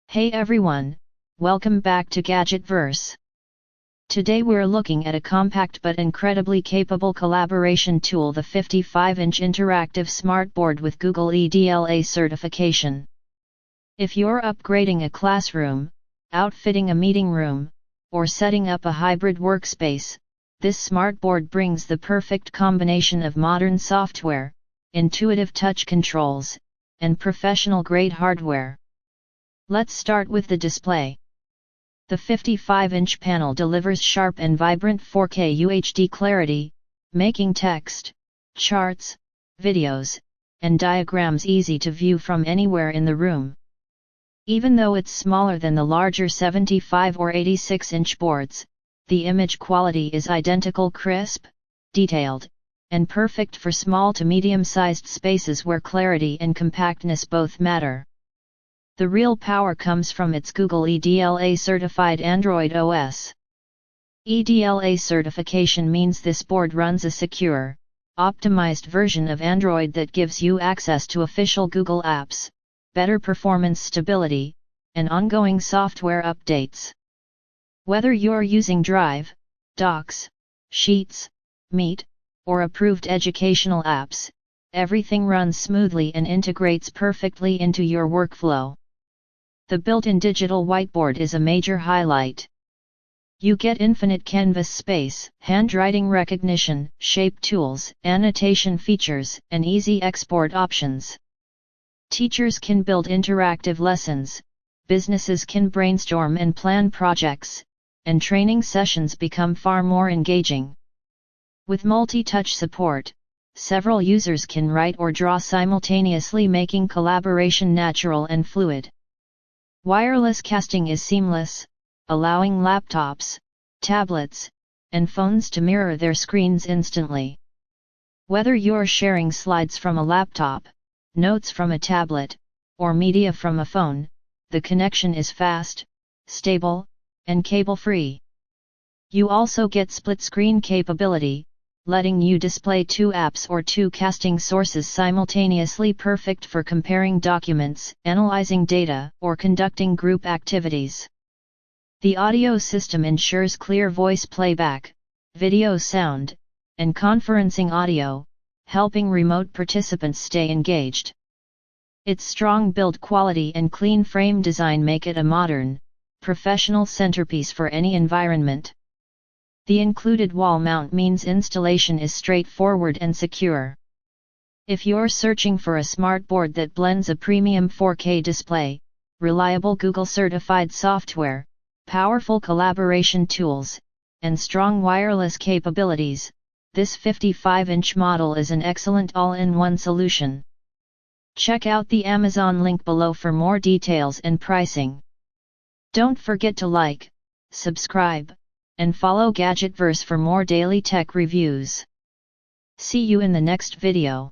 Hey everyone, welcome back to GadgetVerse. Today we're looking at a compact but incredibly capable collaboration tool, the 55-inch interactive smartboard with Google EDLA certification. If you're upgrading a classroom, outfitting a meeting room, or setting up a hybrid workspace, this smartboard brings the perfect combination of modern software, intuitive touch controls, and professional-grade hardware. Let's start with the display. The 55-inch panel delivers sharp and vibrant 4K UHD clarity, making text, charts, videos, and diagrams easy to view from anywhere in the room. Even though it's smaller than the larger 75 or 86-inch boards, the image quality is identical, crisp, detailed, and perfect for small to medium-sized spaces where clarity and compactness both matter. The real power comes from its Google EDLA certified Android OS. EDLA certification means this board runs a secure, optimized version of Android that gives you access to official Google apps, better performance stability, and ongoing software updates. Whether you're using Drive, Docs, Sheets, Meet, or approved educational apps, everything runs smoothly and integrates perfectly into your workflow. The built-in digital whiteboard is a major highlight. You get infinite canvas space, handwriting recognition, shape tools, annotation features, and easy export options. Teachers can build interactive lessons, businesses can brainstorm and plan projects, and training sessions become far more engaging. With multi-touch support, several users can write or draw simultaneously, making collaboration natural and fluid. Wireless casting is seamless, allowing laptops, tablets, and phones to mirror their screens instantly. Whether you're sharing slides from a laptop, notes from a tablet, or media from a phone, the connection is fast, stable, and cable-free. You also get split-screen capability, letting you display two apps or two casting sources simultaneously, perfect for comparing documents, analyzing data, or conducting group activities. The audio system ensures clear voice playback, video sound, and conferencing audio, helping remote participants stay engaged. Its strong build quality and clean frame design make it a modern, professional centerpiece for any environment. The included wall mount means installation is straightforward and secure. If you're searching for a smartboard that blends a premium 4K display, reliable Google-certified software, powerful collaboration tools, and strong wireless capabilities, this 55-inch model is an excellent all-in-one solution. Check out the Amazon link below for more details and pricing. Don't forget to like, subscribe, and follow GadgetVerse for more daily tech reviews. See you in the next video.